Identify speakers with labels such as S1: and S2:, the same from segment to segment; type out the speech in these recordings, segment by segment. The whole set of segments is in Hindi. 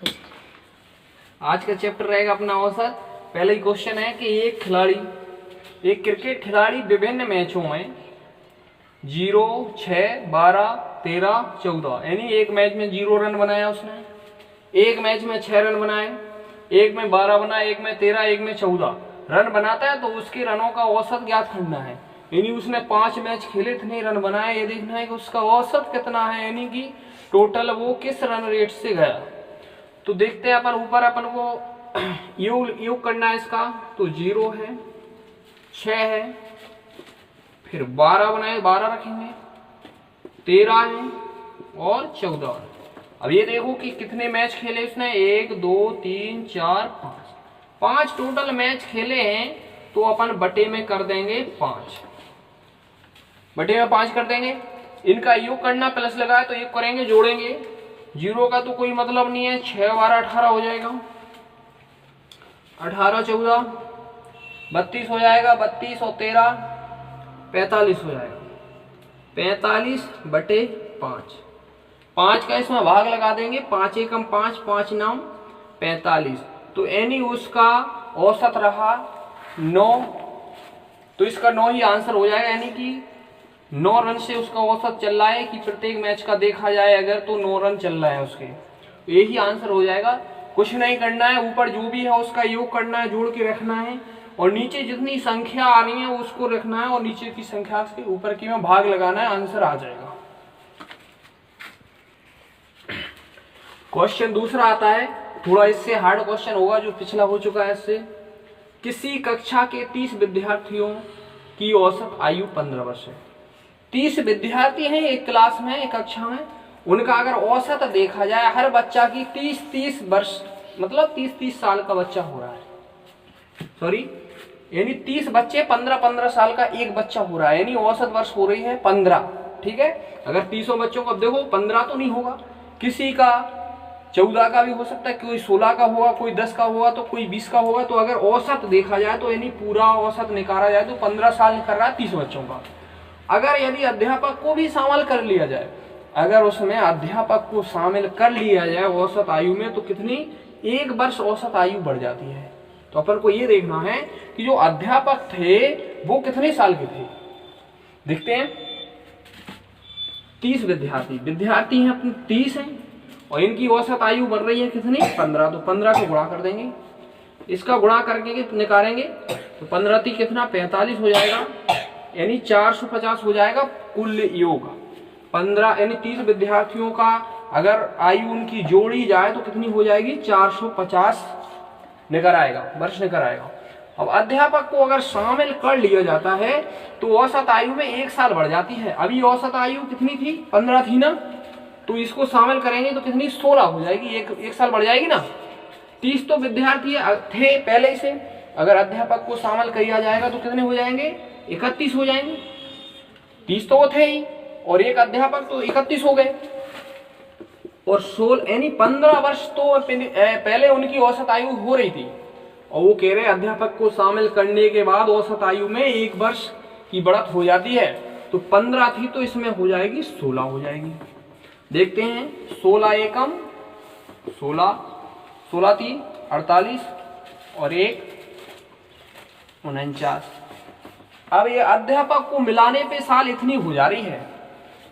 S1: आज का चैप्टर रहेगा अपना औसत। पहले ही क्वेश्चन है कि एक क्रिकेट खिलाड़ी विभिन्न मैचों में 0, 6, 12, 13, 14 यानी एक मैच में 0 रन बनाया उसने, एक मैच में 6 रन बनाए, एक में 12 बनाए, एक में 13, एक में 14 रन बनाता है तो उसके रनों का औसत ज्ञात करना है। यानी उसने 5 मैच खेले, इतने रन बनाए, ये देखना है कि उसका औसत कितना है, यानी कि टोटल वो किस रन रेट से गया। तो देखते हैं अपन ऊपर अपन को योग करना है इसका। तो 0 है, 6 है, फिर 12 बनाए, 12 रखेंगे, 13 है और 14। अब ये देखो कि कितने मैच खेले उसने, 1, 2, 3, 4, 5 टोटल मैच खेले हैं। तो अपन बटे में कर देंगे 5, बटे में 5 कर देंगे। इनका योग करना, प्लस लगाए तो योग करेंगे, जोड़ेंगे। 0 का तो कोई मतलब नहीं है, 6, 12, 18 हो जाएगा, 18, 14, 32 हो जाएगा, 32 और 13, 45 हो जाएगा, 45 बटे 5। 5 का इसमें भाग लगा देंगे, 5 एकम 5, 5 9, 45। तो यानी उसका औसत रहा 9। तो इसका 9 ही आंसर हो जाएगा, यानी कि 9 रन से उसका औसत चल रहा है कि प्रत्येक मैच का देखा जाए अगर तो 9 रन चल रहा है उसके, तो यही आंसर हो जाएगा। कुछ नहीं करना है, ऊपर जो भी है उसका योग करना है, जोड़ के रखना है, और नीचे जितनी संख्या आ रही है उसको रखना है और नीचे की संख्या से ऊपर की में भाग लगाना है, आंसर आ जाएगा। क्वेश्चन दूसरा आता है, थोड़ा इससे हार्ड क्वेश्चन होगा, जो पिछला हो चुका है इससे। किसी कक्षा के 30 विद्यार्थियों की औसत आयु 15 वर्ष है। 30 विद्यार्थी हैं एक क्लास में, एक कक्षा में, उनका अगर औसत देखा जाए हर बच्चा की 30 वर्ष, मतलब 30 साल का बच्चा हो रहा है, सॉरी यानी 30 बच्चे 15 साल का एक बच्चा हो रहा है, यानी औसत वर्ष हो रही है 15। ठीक है, अगर 30 बच्चों को, अब देखो 15 तो नहीं होगा, किसी का 14 का भी हो सकता है, कोई 16 का होगा, कोई 10 का होगा, तो कोई 20 का होगा। तो अगर औसत देखा जाए तो यानी पूरा औसत निकाला जाए तो 15 साल निकल रहा है 30 बच्चों का। अगर यदि अध्यापक को भी शामिल कर लिया जाए, अगर उसमें अध्यापक को शामिल कर लिया जाए औसत आयु में, तो कितनी, 1 वर्ष औसत आयु बढ़ जाती है। तो अपन को ये देखना है कि जो अध्यापक थे वो कितने साल के थे। देखते हैं, 30 विद्यार्थी हैं अपने 30 हैं, और इनकी औसत आयु बढ़ रही है कितनी, 15। तो 15 को गुणा कर देंगे, इसका गुणा करके निकालेंगे तो 15 3 कितना, 45 हो जाएगा, यानी 450 हो जाएगा कुल योग। 15 यानी 30 विद्यार्थियों का अगर आयु उनकी जोड़ी जाए तो कितनी हो जाएगी, 450 निकल आएगा, वर्ष निकल आएगा। अब अध्यापक को अगर शामिल कर लिया जाता है तो औसत आयु में 1 साल बढ़ जाती है। अभी औसत आयु कितनी थी, 15 थी ना, तो इसको शामिल करेंगे तो कितनी, 16 हो जाएगी, एक साल बढ़ जाएगी ना। 30 तो विद्यार्थी थे पहले से, अगर अध्यापक को शामिल किया जाएगा तो कितने हो जाएंगे, 31 हो जाएंगे। 30 तो वो थे ही, और एक अध्यापक तो 31 हो गए, और 16 यानी 15 वर्ष तो पहले उनकी औसत आयु हो रही थी, और वो कह रहे अध्यापक को शामिल करने के बाद औसत आयु में 1 वर्ष की बढ़त हो जाती है। तो 15 थी तो इसमें हो जाएगी 16 हो जाएगी। देखते हैं, 16 एकम 16, 16 3 48 और 1 49। अब ये अध्यापक को मिलाने पे साल इतनी हो जा रही है,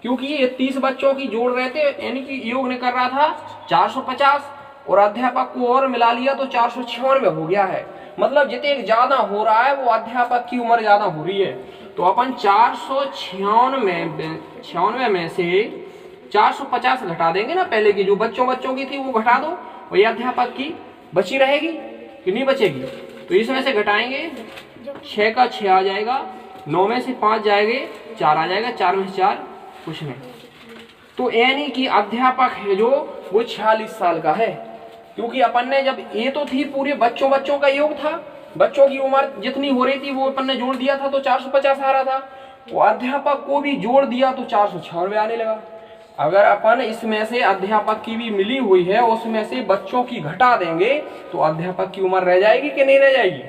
S1: क्योंकि ये 30 बच्चों की जोड़ रहे थे, यानी कि योग ने कर रहा था 450, और अध्यापक को और मिला लिया तो 496 हो गया है। मतलब जितने ज्यादा हो रहा है वो अध्यापक की उम्र ज्यादा हो रही है। तो अपन 496 में से 450 घटा देंगे ना, पहले की जो बच्चों की थी वो घटा दो, और ये अध्यापक की बची रहेगी कि नहीं बचेगी। तो इसमें से घटाएंगे, 6 का 6 आ जाएगा, 9 में से 5 जाएंगे, 4 आ जाएगा, 4 में से 4 कुछ नहीं। तो यानी कि अध्यापक है जो वो 46 साल का है, क्योंकि अपन ने जब ये तो थी पूरे बच्चों का योग था, बच्चों की उम्र जितनी हो रही थी वो अपन ने जोड़ दिया था तो 450 आ रहा था, वो अध्यापक को भी जोड़ दिया तो 496 आने लगा। अगर अपन इसमें से अध्यापक की भी मिली हुई है, उसमें से बच्चों की घटा देंगे तो अध्यापक की उम्र रह जाएगी कि नहीं रह जाएगी।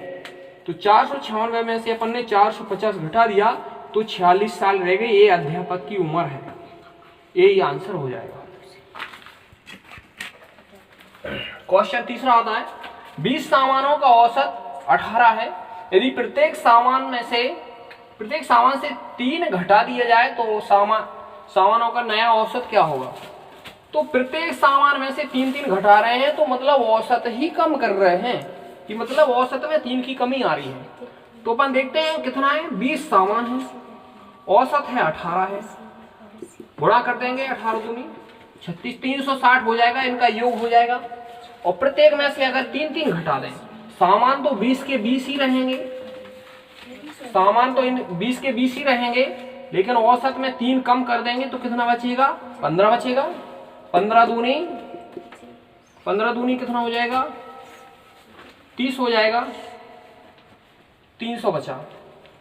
S1: तो 496 में से अपन ने 450 घटा दिया तो 46 साल रह गए, ये अध्यापक की उम्र है, यही आंसर हो जाएगा। क्वेश्चन तीसरा आता है 20 सामानों का औसत 18 है। यदि प्रत्येक सामान से 3 घटा दिया जाए तो सामानों का नया औसत क्या होगा। तो प्रत्येक सामान में से 3 घटा रहे हैं तो मतलब औसत ही कम कर रहे हैं, कि मतलब औसत में 3 की कमी आ रही है। तो अपन देखते हैं कितना है, 20 सामान है, औसत है 18 है, गुणा कर देंगे 18 दूनी 36, 360 हो जाएगा, इनका योग हो जाएगा। और प्रत्येक में से अगर 3 घटा दें, सामान तो 20 के 20 ही रहेंगे, सामान तो इन 20 के 20 ही रहेंगे, लेकिन औसत में 3 कम कर देंगे तो कितना बचेगा, 15 बचेगा। 15 दूनी कितना हो जाएगा, 30 हो जाएगा, 300 बचा।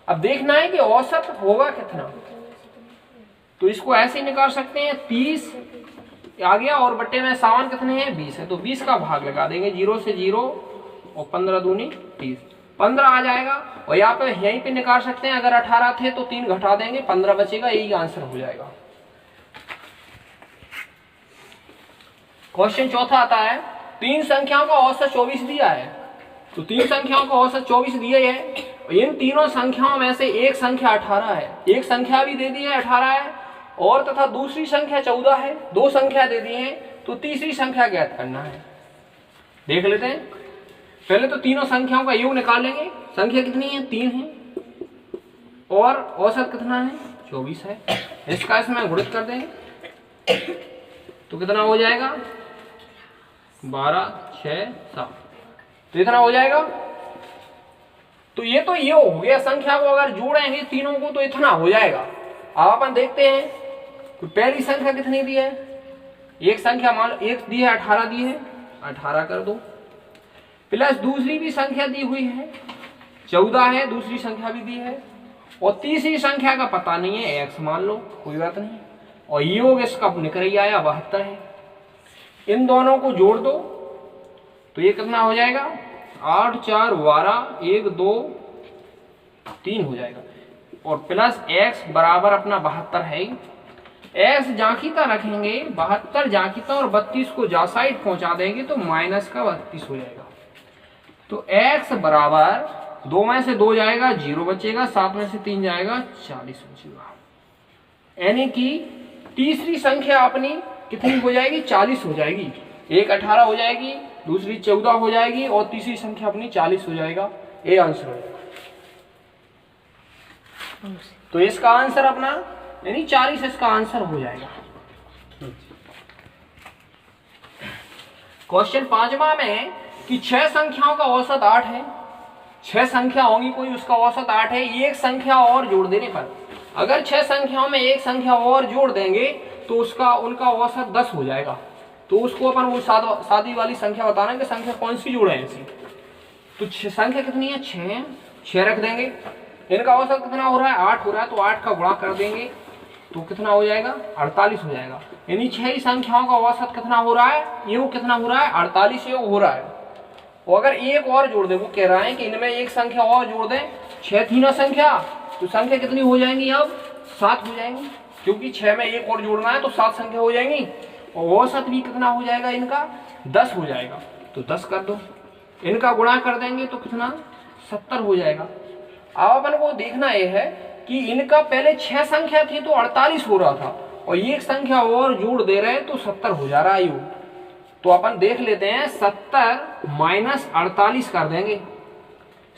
S1: अब देखना है कि औसत होगा कितना, तो इसको ऐसे ही निकाल सकते हैं, 30 आ गया और बट्टे में सामान कितने हैं, 20 है, तो 20 का भाग लगा देंगे, 0 से 0 और 15 दूनी 30, 15 आ जाएगा। और यहाँ पे यहीं पे निकाल सकते हैं, अगर 18 थे तो 3 घटा देंगे, 15 बचेगा, यही आंसर हो जाएगा। क्वेश्चन चौथा आता है 3 संख्याओं का औसत 24 दिया है। तो 3 संख्याओं का औसत 24 दिया है, इन तीनों संख्याओं में से एक संख्या 18 है, एक संख्या भी दे दी है 18 है, और तथा दूसरी संख्या 14 है, 2 संख्या दे दी है, तो तीसरी संख्या ज्ञात करना है। देख लेते हैं, पहले तो तीनों संख्याओं का योग निकाल लेंगे। संख्या कितनी है, 3 है, और औसत कितना है, 24 है। इसका इसमें गुणित कर देंगे तो कितना हो जाएगा, 12, 6, 7, तो इतना हो जाएगा। तो ये हो गया, संख्या को अगर जोड़ेंगे तीनों को तो इतना हो जाएगा। अब अपन देखते हैं तो पहली संख्या कितनी दी है, एक संख्या मान लो एक दी है, 18 दी है, 18 कर दो, प्लस दूसरी भी संख्या दी हुई है 14 है, दूसरी संख्या भी दी है, और तीसरी संख्या का पता नहीं है, x मान लो, कोई बात नहीं, और योग इसका निकल ही आया 72 है। इन दोनों को जोड़ दो तो ये कितना हो जाएगा, 8, 4, 12, 1, 2, 3 हो जाएगा, और प्लस x बराबर अपना 72 है। x जांखिता रखेंगे, 72 जांखिता और 32 को जा साइड पहुंचा देंगे तो माइनस का 32 हो जाएगा। तो x बराबर 2 में से 2 जाएगा, 0 बचेगा, 7 में से 3 जाएगा, 40 बचेगा। यानी कि तीसरी संख्या अपनी कितनी हो जाएगी, 40 हो जाएगी। एक 18 हो जाएगी, दूसरी 14 हो जाएगी, और तीसरी संख्या अपनी 40 हो जाएगा। ये आंसर हो जाएगा। तो इसका आंसर अपना यानी 40 इसका आंसर हो जाएगा। क्वेश्चन 5वां में कि 6 संख्याओं का औसत 8 है। 6 संख्या होंगी कोई, उसका औसत 8 है। एक संख्या और जोड़ देने पर, अगर 6 संख्याओं में एक संख्या और जोड़ देंगे तो उनका औसत 10 हो जाएगा। तो उसको अपन वो सादी वाली संख्या बताना कि संख्या कौन सी जोड़े हैं ऐसी। तो संख्या कितनी है, 6 रख देंगे। इनका औसत कितना हो रहा है, 8 हो रहा है, तो 8 का गुणा कर देंगे तो कितना हो जाएगा, 48 हो जाएगा। यानी 6 ही संख्याओं का औसत कितना हो रहा है, योग कितना हो रहा है, 48 योग हो रहा है। और अगर एक और जोड़ दे, वो कह रहा है कि इनमें एक संख्या और जोड़ दें, 6 थी ना संख्या, तो संख्या कितनी हो जाएंगी, अब 7 हो जाएंगी, क्योंकि 6 में एक और जोड़ना है तो 7 संख्या हो जाएंगी। और औसत भी कितना हो जाएगा इनका, 10 हो जाएगा। तो 10 कर दो, इनका गुणा कर देंगे तो कितना, 70 हो जाएगा। अब अपन को देखना यह है कि इनका पहले 6 संख्या थी तो 48 हो रहा था, और एक संख्या और जोड़ दे रहे हैं तो 70 हो जा रहा है योग। तो अपन देख लेते हैं, 70 माइनस 48 कर देंगे,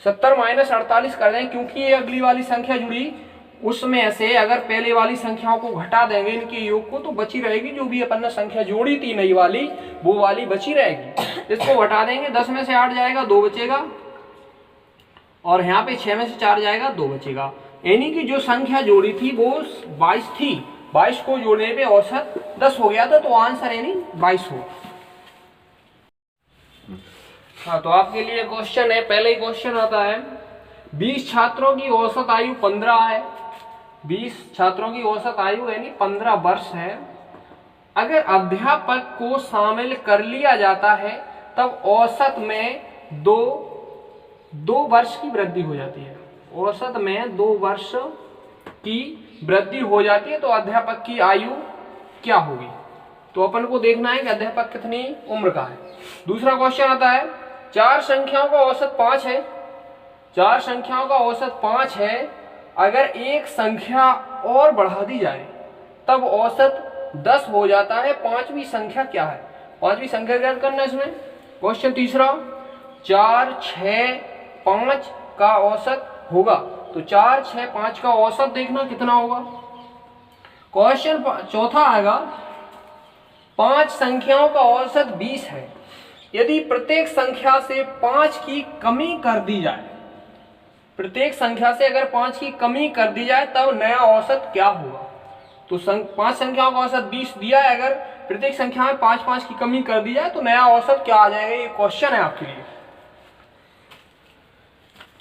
S1: 70 माइनस 48 कर देंगे, क्योंकि ये अगली वाली संख्या जुड़ी, उसमें से अगर पहले वाली संख्याओं को घटा देंगे इनके योग को तो बची रहेगी, जो भी अपन ने संख्या जोड़ी थी नई वाली वो वाली बची रहेगी। इसको घटा देंगे, 10 में से 8 जाएगा, 2 बचेगा, और यहाँ पे 6 में से 4 जाएगा, 2 बचेगा। यानी कि जो संख्या जोड़ी थी वो 22 थी, 22 को जोड़ने पे औसत 10 हो गया था, तो आंसर यानी 22 हो। हाँ, तो आपके लिए क्वेश्चन है, पहले ही क्वेश्चन आता है, 20 छात्रों की औसत आयु 15 है। 20 छात्रों की औसत आयु यानी 15 वर्ष है। अगर अध्यापक को शामिल कर लिया जाता है तब औसत में 2 वर्ष की वृद्धि हो जाती है। औसत में 2 वर्ष की वृद्धि हो जाती है, तो अध्यापक की आयु क्या होगी। तो अपन को देखना है कि अध्यापक कितनी उम्र का है। दूसरा क्वेश्चन आता है, 4 संख्याओं का औसत 5 है, 4 संख्याओं का औसत 5 है, अगर एक संख्या और बढ़ा दी जाए तब औसत 10 हो जाता है, पांचवी संख्या क्या है? पांचवी संख्या ज्ञात करना है इसमें। क्वेश्चन तीसरा, 4, 6, 5 का औसत होगा, तो 4, 6, 5 का औसत देखना कितना होगा। क्वेश्चन चौथा आएगा, 5 संख्याओं का औसत 20 है, यदि प्रत्येक संख्या से 5 की कमी कर दी जाए, प्रत्येक संख्या से अगर 5 की कमी कर दी जाए तब नया औसत क्या होगा। तो 5 संख्याओं का औसत 20 दिया है, अगर प्रत्येक संख्या में 5 5 की कमी कर दी जाए तो नया औसत क्या आ जाएगा। ये क्वेश्चन है आपके लिए।